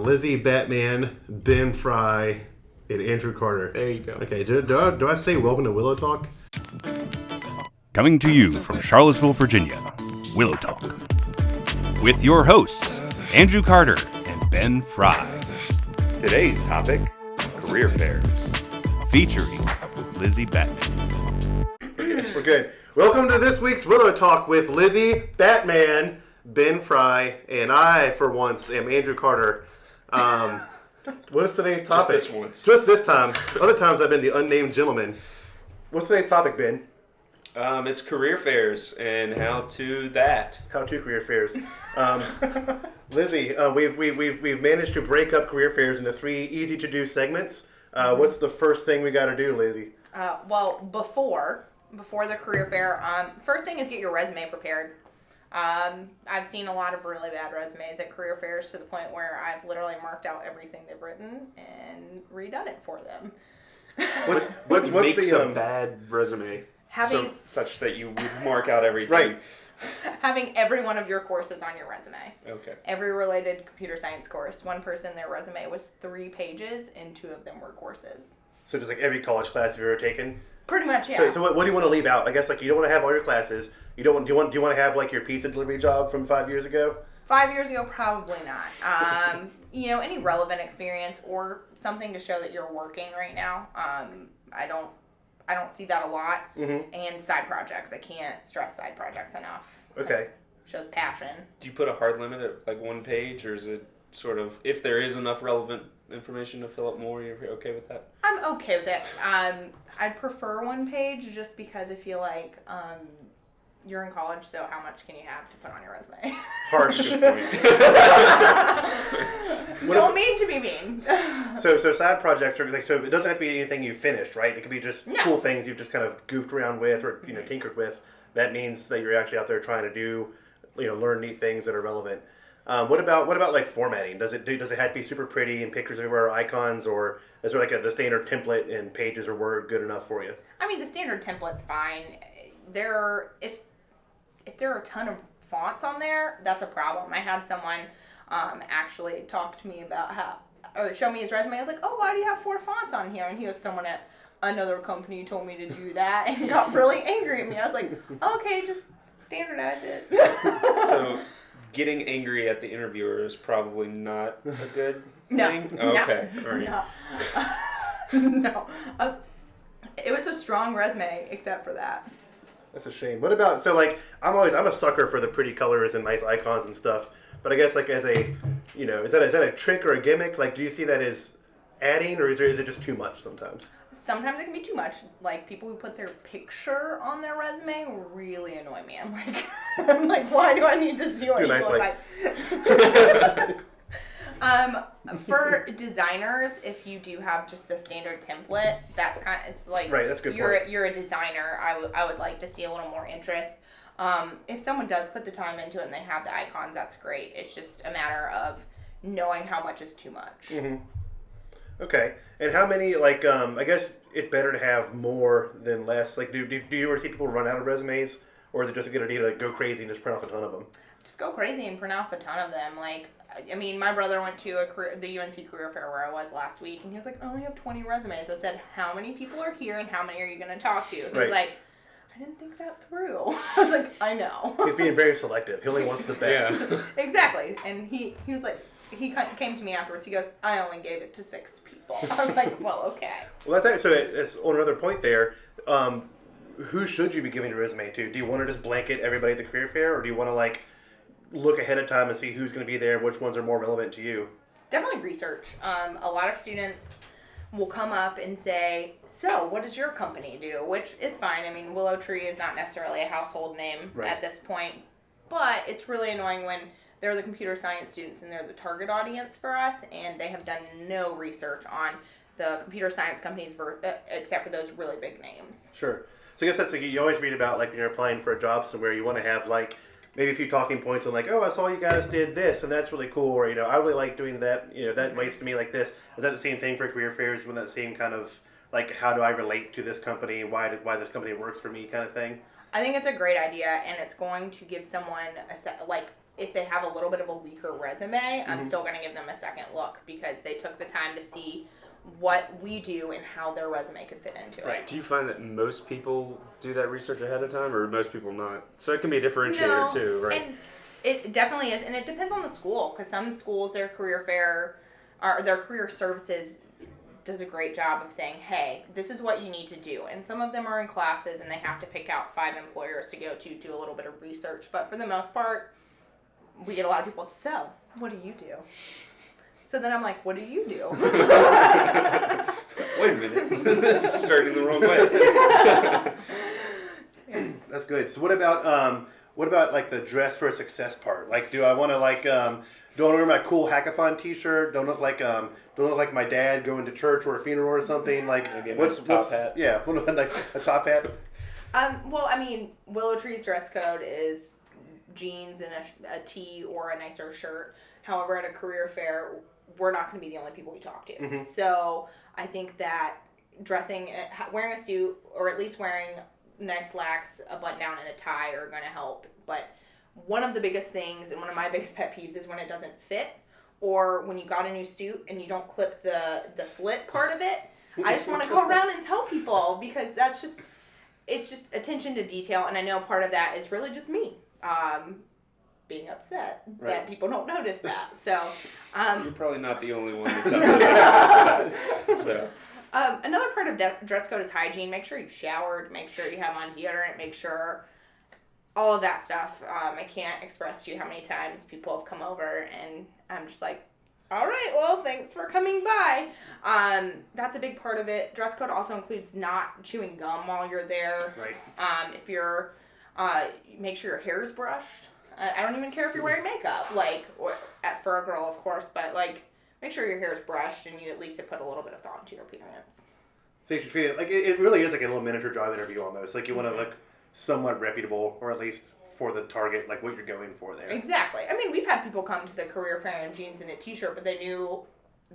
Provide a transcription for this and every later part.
Lizzie Batman, Ben Fry, and Andrew Carter. There you go. Okay, do I say welcome to WillowTalk? Coming to you from Charlottesville, Virginia, WillowTalk. With your hosts, Andrew Carter and Ben Fry. Today's topic, career fairs, featuring Lizzie Batman. We're good. Welcome to this week's WillowTalk with Lizzie Batman, Ben Fry, and I, for once, am Andrew Carter. What is today's topic? Just this once. Just this time. Other times I've been the unnamed gentleman. What's today's topic, Ben? It's career fairs and how to that. How to career fairs. Lizzie, we've managed to break up career fairs into 3 easy-to-do segments. What's the first thing we got to do, Lizzie? Before the career fair, first thing is get your resume prepared. I've seen a lot of really bad resumes at career fairs to the point where I've literally marked out everything they've written and redone it for them. What makes a bad resume? Such that you would mark out everything. Right. Having every one of your courses on your resume. Okay. Every related computer science course. One person, their resume was 3 pages and 2 of them were courses. So just like every college class you've ever taken? Pretty much, yeah. So what do you want to leave out? I guess like you don't want to have all your classes. Do you want to have like your pizza delivery job from 5 years ago? 5 years ago, probably not. Any relevant experience or something to show that you're working right now. I don't see that a lot. Mm-hmm. And side projects. I can't stress side projects enough. Okay. Shows passion. Do you put a hard limit at like 1 page, or is it sort of, if there is enough relevant information to fill up more, you're okay with that? I'm okay with it. I'd prefer 1 page just because I feel like you're in college, so how much can you have to put on your resume? Harsh. Good point. Don't mean to be mean. So side projects are like, so it doesn't have to be anything you finished, right? It could be just cool things you've just kind of goofed around with or tinkered with. That means that you're actually out there trying to do, learn neat things that are relevant. What about like formatting? Does it have to be super pretty and pictures everywhere, or icons, or is there like the standard template and pages or Word good enough for you? I mean, the standard template's fine. If there are a ton of fonts on there, that's a problem. I had someone actually talk to me about show me his resume. I was like, why do you have 4 fonts on here? And he was someone at another company who told me to do that and got really angry at me. I was like, okay, just standardize it. So getting angry at the interviewer is probably not a good thing? No. Okay. All right. No. It was a strong resume, except for that. That's a shame. What about, so like, I'm a sucker for the pretty colors and nice icons and stuff, but I guess like as a, is that a trick or a gimmick? Like, do you see that as adding, or is it just too much sometimes? Sometimes it can be too much. Like, people who put their picture on their resume really annoy me. I'm like, why do I need to see what you look like? For designers, if you do have just the standard template, that's kind of, it's like, right, that's a good point. You're a designer. I would like to see a little more interest. If someone does put the time into it and they have the icons, that's great. It's just a matter of knowing how much is too much. Mm-hmm. Okay. And how many, like, I guess it's better to have more than less. Like, do you ever see people run out of resumes, or is it just a good idea to go crazy and just print off a ton of them? Just go crazy and print off a ton of them. Like, I mean, my brother went to the UNC career fair where I was last week, and he was like, I only have 20 resumes. I said, how many people are here, and how many are you going to talk to? He was like, I didn't think that through. I was like, I know. He's being very selective. He only wants the best. Yeah. Exactly. And he was like, he came to me afterwards. He goes, I only gave it to 6 people. I was like, well, okay. Well, that's actually, so it's on another point there. Who should you be giving your resume to? Do you want to just blanket everybody at the career fair, or do you want to like look ahead of time and see who's going to be there and which ones are more relevant to you? Definitely research. A lot of students will come up and say, so what does your company do? Which is fine. I mean, WillowTree is not necessarily a household name at this point, but it's really annoying when they're the computer science students and they're the target audience for us, and they have done no research on the computer science companies except for those really big names. Sure. So I guess that's like, you always read about, like, when you're applying for a job somewhere, you want to have like maybe a few talking points on like, I saw you guys did this and that's really cool, or I really like doing that, that relates to me like this. Is that the same thing for career fairs? When that same kind of like, how do I relate to this company? Why this company works for me kind of thing? I think it's a great idea, and it's going to give someone if they have a little bit of a weaker resume, I'm still going to give them a second look because they took the time to see what we do and how their resume could fit into it. Do you find that most people do that research ahead of time, or most people not? So it can be a differentiator too, right? And it definitely is, and it depends on the school, because some schools, their career fair, or their career services does a great job of saying, hey, this is what you need to do. And some of them are in classes, and they have to pick out 5 employers to go to, do a little bit of research. But for the most part, we get a lot of people, so, what do you do? So then I'm like, what do you do? Wait a minute. This is starting the wrong way. That's good. So what about like the dress for success part? Like, do I want to like, do I want to wear my cool hackathon T-shirt? Don't look like my dad going to church or a funeral or something? Like, what's top hat? Yeah, like a top hat. Well, I mean, Willow Tree's dress code is jeans and a tee or a nicer shirt. However, at a career fair, we're not going to be the only people we talk to. So I think that wearing a suit, or at least wearing nice slacks, a button down, and a tie are going to help. But one of the biggest things, and one of my biggest pet peeves, is when it doesn't fit, or when you got a new suit and you don't clip the slit part of it. I just want to go around and tell people, because it's just attention to detail, and I know part of that is really just me being upset that people don't notice that. So you're probably not the only one that's upset about that. So. Another part of dress code is hygiene. Make sure you've showered. Make sure you have on deodorant. Make sure all of that stuff. I can't express to you how many times people have come over and I'm just like, all right, well, thanks for coming by. That's a big part of it. Dress code also includes not chewing gum while you're there. Right. If you're, make sure your hair is brushed. I don't even care if you're wearing makeup, for a girl, of course, but make sure your hair is brushed and you at least have put a little bit of thought into your appearance. So you should treat it like it really is like a little miniature job interview almost. Like you want to look somewhat reputable, or at least for the target, like what you're going for there. Exactly. I mean, we've had people come to the career fair in jeans and a t-shirt, but they knew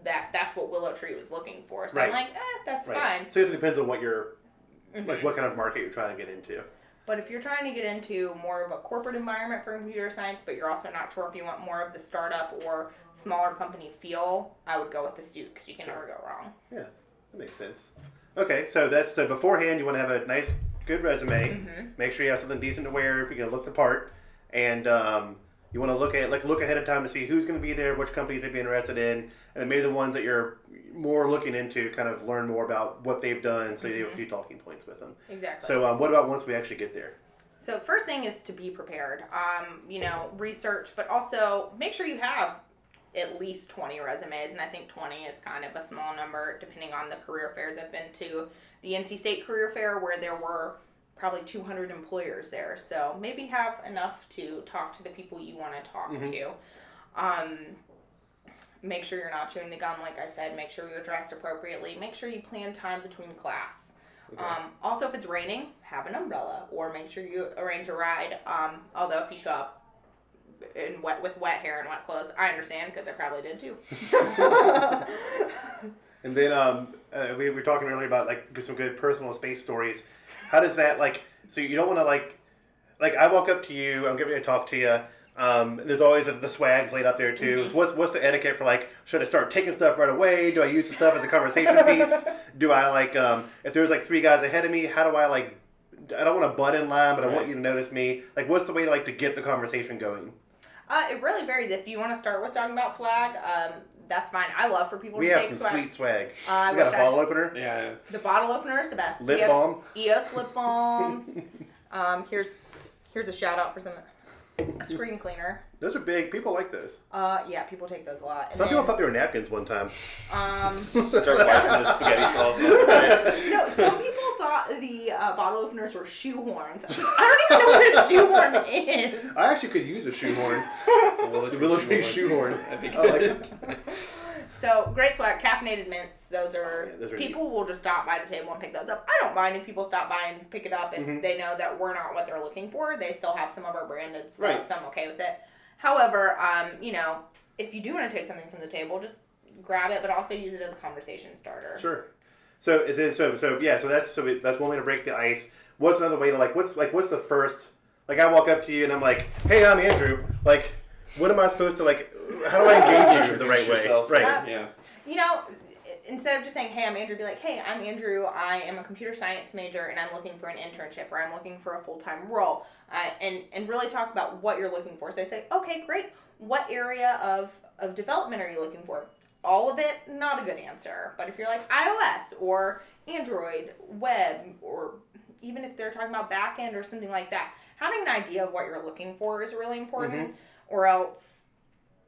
that that's what Willow Tree was looking for. So I'm like, that's fine. So it depends on what you're, like what kind of market you're trying to get into. But if you're trying to get into more of a corporate environment for computer science, but you're also not sure if you want more of the startup or smaller company feel, I would go with the suit, because you can never go wrong. Yeah, that makes sense. Okay, so beforehand you want to have a nice, good resume. Make sure you have something decent to wear if you're going to look the part, and you want to look ahead of time to see who's going to be there, which companies may be interested in, and then maybe the ones that you're more looking into, kind of learn more about what they've done, so you have a few talking points with them. Exactly. So what about once we actually get there? So first thing is to be prepared. Research, but also make sure you have at least 20 resumes, and I think 20 is kind of a small number depending on the career fairs. I've been to the NC State Career Fair where there were probably 200 employers there, so maybe have enough to talk to the people you want to talk to. Make sure you're not chewing the gum, like I said. Make sure you're dressed appropriately. Make sure you plan time between class. Okay. Also, if it's raining, have an umbrella, or make sure you arrange a ride. Although if you show up with wet hair and wet clothes, I understand, because I probably did too. And then we were talking earlier about some good personal space stories. How does that so you don't want to I walk up to you, I'm getting ready to talk to you. There's always the swags laid out there too. So what's the etiquette for should I start taking stuff right away? Do I use the stuff as a conversation piece? Do I if there's 3 guys ahead of me, how do I I don't want to butt in line, but I want you to notice me. What's the way to get the conversation going? It really varies. If you want to start with talking about swag, that's fine. I love for people to take swag. We have some sweet swag. We got a bottle opener. Yeah. The bottle opener is the best. Lip balm. EOS lip balms. Here's a shout out for a screen cleaner. Those are big. People like those. Yeah, people take those a lot. And some people thought they were napkins one time. Start wiping the spaghetti sauce off the face. No, some people thought the bottle openers were shoehorns. I don't even know what a shoehorn is. I actually could use a shoehorn. The Willow Tree shoehorn. That'd be good. I like it. So, great swag. Caffeinated mints. Those are people neat. will just stop by the table and pick those up. I don't mind if people stop by and pick it up if they know that we're not what they're looking for. They still have some of our branded stuff, so I'm okay with it. However, if you do want to take something from the table, just grab it, but also use it as a conversation starter. Sure. So that's one way to break the ice. What's another way to what's the first? I walk up to you and I'm like, hey, I'm Andrew. what am I supposed to like? How do I engage you the right way? Right. Yeah. You know, instead of just saying, hey, I'm Andrew, be like, hey, I'm Andrew. I am a computer science major, and I'm looking for an internship, or I'm looking for a full-time role. And really talk about what you're looking for. So I say, okay, great. What area of development are you looking for? All of it, not a good answer. But if you're like iOS or Android, web, or even if they're talking about back end or something like that, having an idea of what you're looking for is really important. Mm-hmm. Or else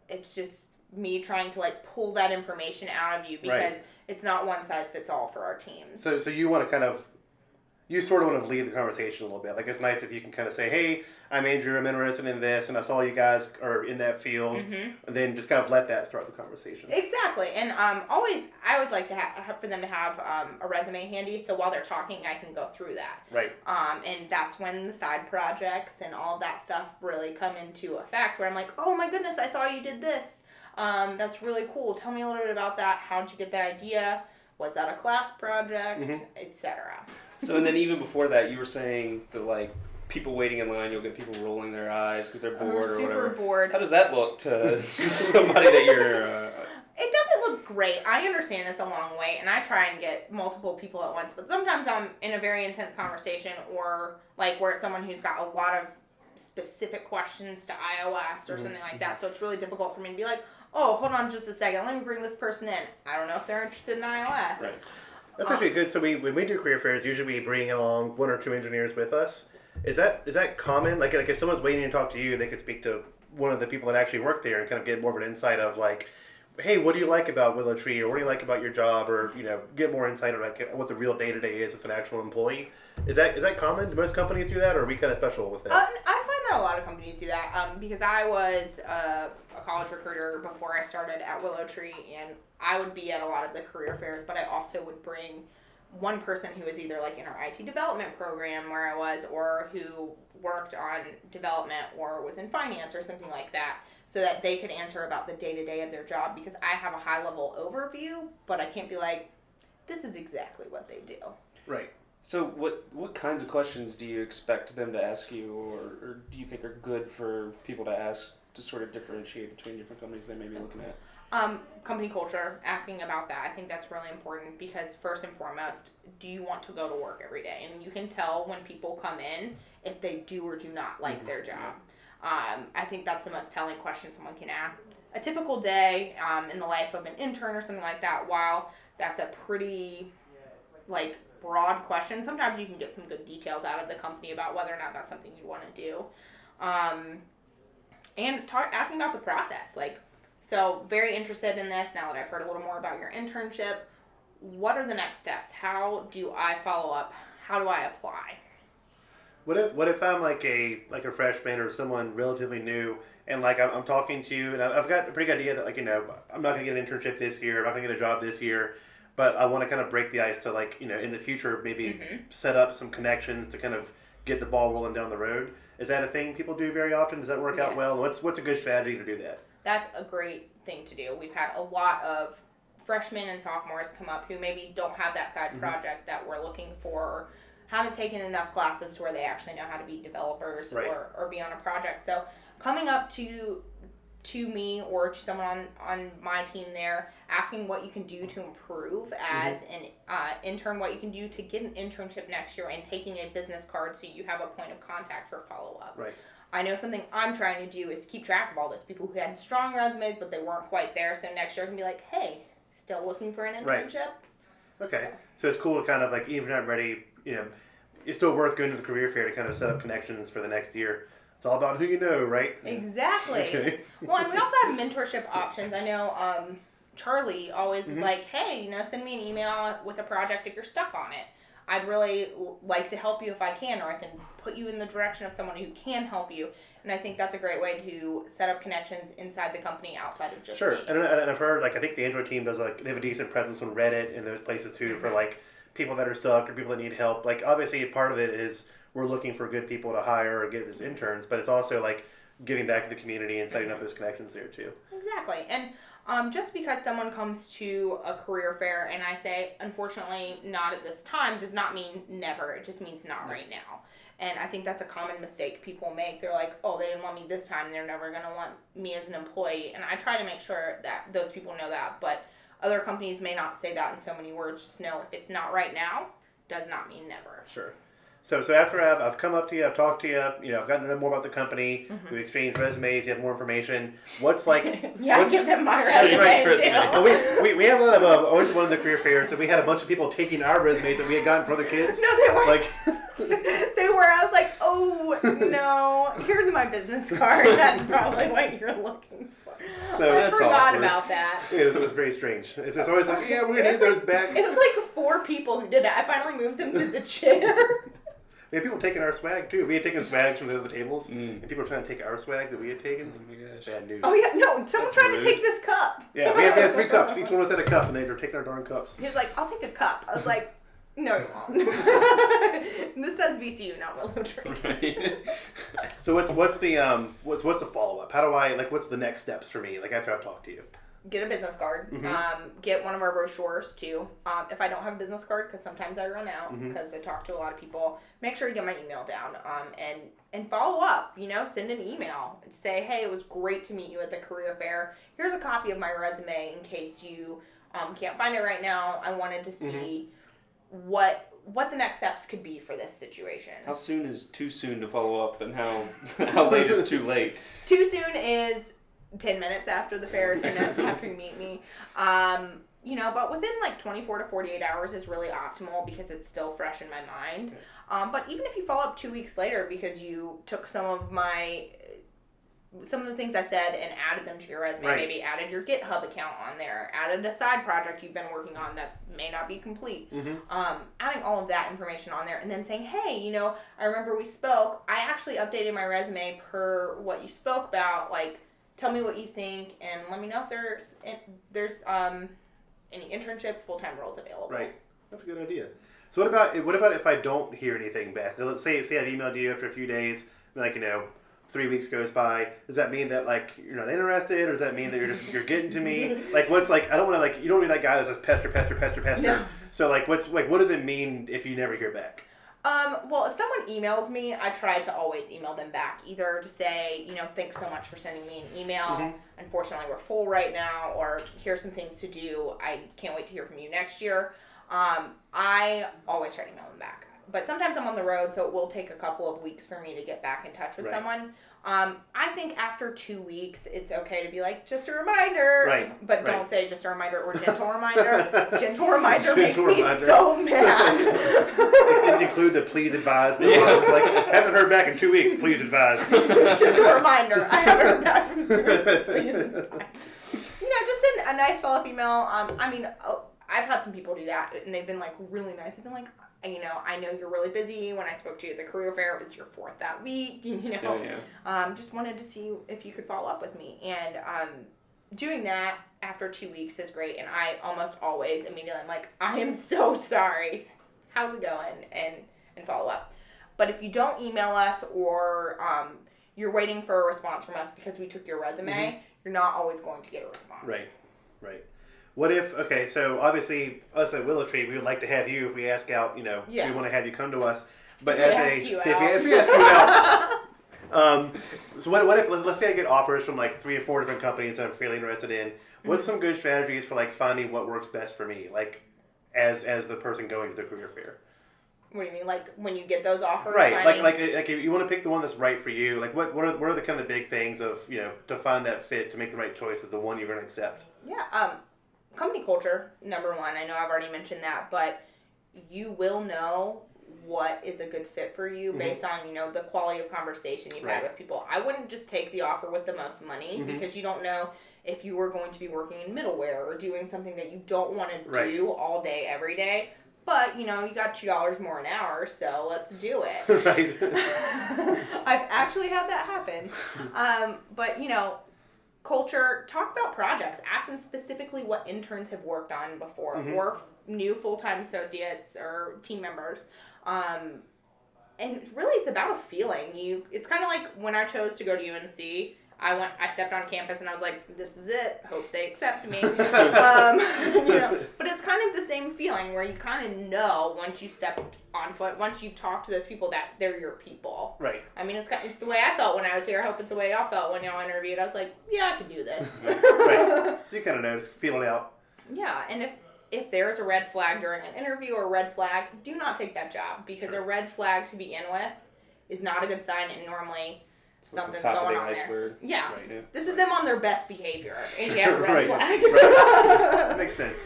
it's just me trying to like pull that information out of you because it's not one size fits all for our teams. So you want to kind of, you sort of want to lead the conversation a little bit. Like it's nice if you can kind of say, hey, I'm Andrew, I'm interested in this, and I saw you guys are in that field, and then just kind of let that start the conversation. Exactly, and I always like to have for them to have a resume handy, so while they're talking, I can go through that. Right. And that's when the side projects and all of that stuff really come into effect, where I'm like, oh my goodness, I saw you did this. That's really cool. Tell me a little bit about that. How'd you get that idea? Was that a class project, etc. So, and then even before that, you were saying that, like, people waiting in line, you'll get people rolling their eyes because they're bored or whatever. Super bored. How does that look to somebody that you're... It doesn't look great. I understand it's a long wait, and I try and get multiple people at once, but sometimes I'm in a very intense conversation or, like, where it's someone who's got a lot of specific questions to iOS or something like that, so it's really difficult for me to be like, oh, hold on just a second, let me bring this person in. I don't know if they're interested in iOS. Right. That's actually good. So when we do career fairs, usually we bring along one or two engineers with us. Is that common? Like if someone's waiting to talk to you, they could speak to one of the people that actually work there and kind of get more of an insight of like, hey, what do you like about WillowTree, or what do you like about your job, or get more insight on like what the real day-to-day is with an actual employee. Is that common? Do most companies do that, or are we kind of special with that? I find that a lot of companies do that because I was a college recruiter before I started at WillowTree, and I would be at a lot of the career fairs, but I also would bring one person who was either like in our IT development program where I was, or who worked on development or was in finance or something like that, so that they could answer about the day-to-day of their job, because I have a high-level overview, but I can't be like, this is exactly what they do. Right. So what kinds of questions do you expect them to ask you, or do you think are good for people to ask to sort of differentiate between different companies they may be looking at? Company culture, asking about that. I think that's really important because first and foremost, do you want to go to work every day? And you can tell when people come in if they do or do not like their job. I think that's the most telling question someone can ask. A typical day in the life of an intern or something like that, while that's a pretty broad question, sometimes you can get some good details out of the company about whether or not that's something you want to do. And asking about the process, so very interested in this now that I've heard a little more about your internship. What are the next steps? How do I follow up? How do I apply? What if I'm like a freshman or someone relatively new, and I'm talking to you, and I've got a pretty good idea that I'm not going to get an internship this year, I'm not going to get a job this year, but I want to kind of break the ice to in the future maybe set up some connections to kind of get the ball rolling down the road. Is that a thing people do very often? Does that work out well? What's a good strategy to do that? That's a great thing to do. We've had a lot of freshmen and sophomores come up who maybe don't have that side project that we're looking for, or haven't taken enough classes to where they actually know how to be developers or be on a project. So coming up to me or to someone on my team there, asking what you can do to improve as an intern, what you can do to get an internship next year, and taking a business card so you have a point of contact for follow-up. Right. I know something I'm trying to do is keep track of all this. People who had strong resumes, but they weren't quite there. So next year I can be like, hey, still looking for an internship? Right. Okay. So it's cool to kind of even if you're not ready, it's still worth going to the career fair to kind of set up connections for the next year. It's all about who you know, right? Exactly. Okay. Well, and we also have mentorship options. I know Charlie always is like, hey, send me an email with a project if you're stuck on it. I'd really like to help you if I can, or I can put you in the direction of someone who can help you. And I think that's a great way to set up connections inside the company outside of just me. And I've heard, I think the Android team does, they have a decent presence on Reddit and those places too for, people that are stuck or people that need help. Obviously, part of it is we're looking for good people to hire or get as interns, but it's also, giving back to the community and setting up those connections there too. Exactly. And Just because someone comes to a career fair and I say, unfortunately, not at this time, does not mean never. It just means not right now. And I think that's a common mistake people make. They're like, oh, they didn't want me this time. They're never going to want me as an employee. And I try to make sure that those people know that. But other companies may not say that in so many words. Just know if it's not right now, does not mean never. Sure. So after I've come up to you, I've talked to you, I've gotten to know more about the company, we exchanged resumes, you have more information. What's like... give them my resume too. Well, we have a lot of, always one of the career fairs, and we had a bunch of people taking our resumes that we had gotten for other kids. No, they weren't. They were. I was like, oh, no, here's my business card. That's probably what you're looking for. So I forgot about that. It was very strange. It's always like, yeah, we're going to need those back. It was like 4 people who did it. I finally moved them to the chair. We had people taking our swag, too. We had taken swags from the other tables, and people were trying to take our swag that we had taken. Oh my gosh. It's bad news. Oh, yeah. No, someone tried to take this cup. Yeah, we had 3 cups. Each one of us had a cup, and they were taking our darn cups. He was like, I'll take a cup. I was like, no, you won't. This says VCU, not WillowTalk. Right. So what's the follow-up? How do I, what's the next steps for me, after I've talked to you? Get a business card. Get one of our brochures too. If I don't have a business card, because sometimes I run out because I talk to a lot of people, make sure you get my email down. And follow up. Send an email. Say, hey, it was great to meet you at the career fair. Here's a copy of my resume in case you can't find it right now. I wanted to see what the next steps could be for this situation. How soon is too soon to follow up, and how late is too late? Too soon is 10 minutes after the fair, 10 minutes after you meet me. But within 24 to 48 hours is really optimal because it's still fresh in my mind. Okay. But even if you follow up 2 weeks later because you took some of the things I said and added them to your resume, maybe added your GitHub account on there, added a side project you've been working on that may not be complete, adding all of that information on there and then saying, hey, I remember we spoke, I actually updated my resume per what you spoke about, tell me what you think, and let me know if there's any internships, full-time roles available. Right. That's a good idea. So what about if I don't hear anything back? Let's say I've emailed you after a few days, 3 weeks goes by. Does that mean that you're not interested, or does that mean that you're getting to me? I don't want to you don't need that guy that's just pester. No. So what does it mean if you never hear back? Well, if someone emails me, I try to always email them back, either to say, thanks so much for sending me an email. Unfortunately, we're full right now, or here's some things to do. I can't wait to hear from you next year. I always try to email them back. But sometimes I'm on the road, so it will take a couple of weeks for me to get back in touch with someone. I think after 2 weeks, it's okay to be like, just a reminder. Right. But don't say just a reminder or gentle reminder. Gentle reminder makes me so mad. It include the please advise. Haven't heard back in 2 weeks, please advise. Gentle reminder. I haven't heard back in 2 weeks, please advise. Just send a nice follow-up email. I've had some people do that, and they've been really nice. They've been like, I know you're really busy. When I spoke to you at the career fair, it was your 4th that week. Just wanted to see if you could follow up with me. And doing that after 2 weeks is great. And I almost always immediately I'm like, I am so sorry. How's it going? And follow up. But if you don't email us or you're waiting for a response from us because we took your resume, you're not always going to get a response. Right. What if, so obviously us at WillowTree, we would like to have you if we ask out, we want to have you come to us. But if we ask you out. So what if, let's say I get offers from 3 or 4 different companies that I'm fairly interested in. What's some good strategies for finding what works best for me, as the person going to the career fair? What do you mean, when you get those offers? Right, if you want to pick the one that's right for you, what are the kind of big things of, to find that fit, to make the right choice of the one you're going to accept? Yeah, company culture, number one. I know I've already mentioned that, but you will know what is a good fit for you based on, the quality of conversation you've had with people. I wouldn't just take the offer with the most money because you don't know if you are going to be working in middleware or doing something that you don't want to do all day, every day. But, you got $2 more an hour, so let's do it. Right. I've actually had that happen. But, culture, talk about projects. Ask them specifically what interns have worked on before or new full-time associates or team members. And really it's about a feeling. It's kind of like when I chose to go to UNC, I stepped on campus and I was like, this is it. Hope they accept me. But it's kind of the same feeling where you kind of know once you stepped on foot, once you've talked to those people that they're your people. Right. I mean, it's the way I felt when I was here. I hope it's the way y'all felt when y'all interviewed. I was like, yeah, I can do this. Right. So you kind of know, just feel it out. Yeah, and if there's a red flag during an interview or a red flag, do not take that job because a red flag to begin with is not a good sign, and normally something's going on there. Yeah. Right. This is them on their best behavior, and you have a red flag. Right. Makes sense.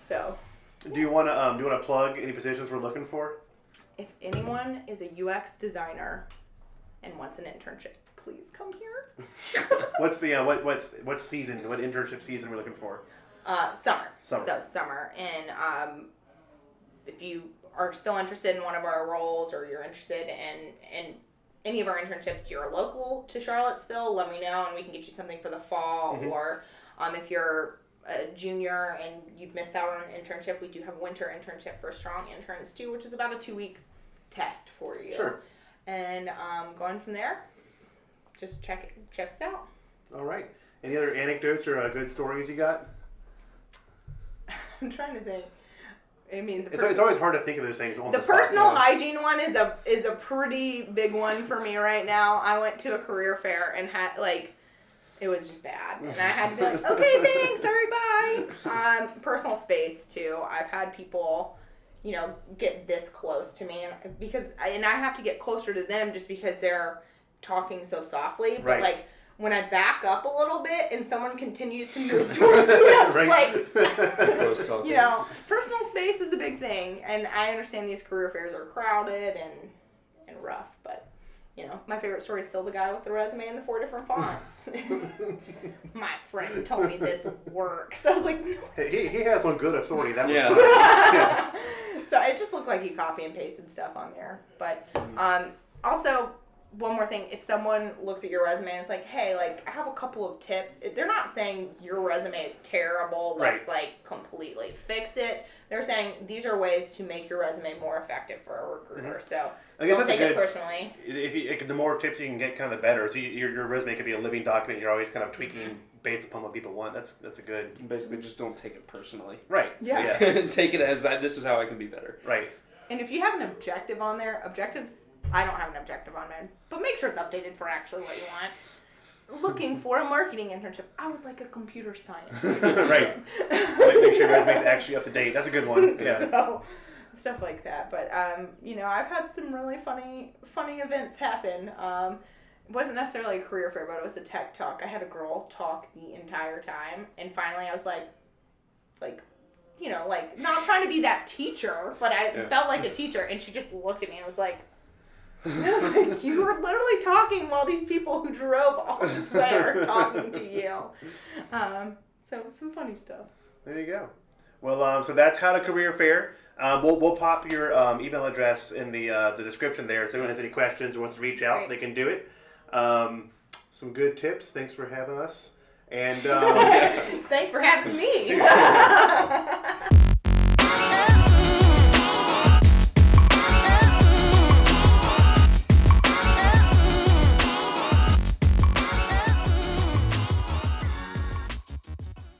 So, do you want to plug any positions we're looking for? If anyone is a UX designer and wants an internship, please come here. What's the what season? What internship season we're looking for? Summer. So summer, and if you are still interested in one of our roles, or you're interested in any of our internships, you're local to Charlottesville, let me know and we can get you something for the fall. Or if you're a junior and you've missed out on an internship, we do have a winter internship for strong interns too, which is about a 2-week test for you. Sure. And going from there, just check us out. All right. Any other anecdotes or good stories you got? I'm trying to think. I mean, it's always hard to think of those things on the the spot, personal hygiene one is a pretty big one for me right now. I went to a career fair and had it was just bad, and I had to be like, okay, thanks, sorry, bye. Personal space too. I've had people, get this close to me, and I have to get closer to them just because they're talking so softly. But right. When I back up a little bit and someone continues to move towards me, I'm just personal space is a big thing. And I understand these career fairs are crowded and rough, but, my favorite story is still the guy with the resume and the 4 different fonts. My friend told me this works. I was like, no. He has on good authority. That was fine. Yeah. So it just looked like he copy and pasted stuff on there. But also, one more thing, if someone looks at your resume and is like, hey, I have a couple of tips, they're not saying your resume is terrible, let's completely fix it. They're saying these are ways to make your resume more effective for a recruiter. So don't take it personally. The more tips you can get, kind of the better. So your resume could be a living document. You're always kind of tweaking based upon what people want. That's a good. Basically, just don't take it personally. Right. Yeah. Take it as this is how I can be better. Right. And if you have an objective on there, objectives. I don't have an objective on mine, but make sure it's updated for actually what you want. Looking for a marketing internship. I would like a computer science. Right. Make sure your resume's actually up to date. That's a good one. Yeah. So, stuff like that. But, I've had some really funny events happen. It wasn't necessarily a career fair, but it was a tech talk. I had a girl talk the entire time, and finally I was not trying to be that teacher, but I felt like a teacher, and she just looked at me and was like, I was like, you were literally talking while these people who drove all this way are talking to you. So some funny stuff. There you go. Well, so that's how to career fair. We'll pop your email address in the description there. So if anyone has any questions or wants to reach out, they can do it. Some good tips. Thanks for having us. And thanks for having me.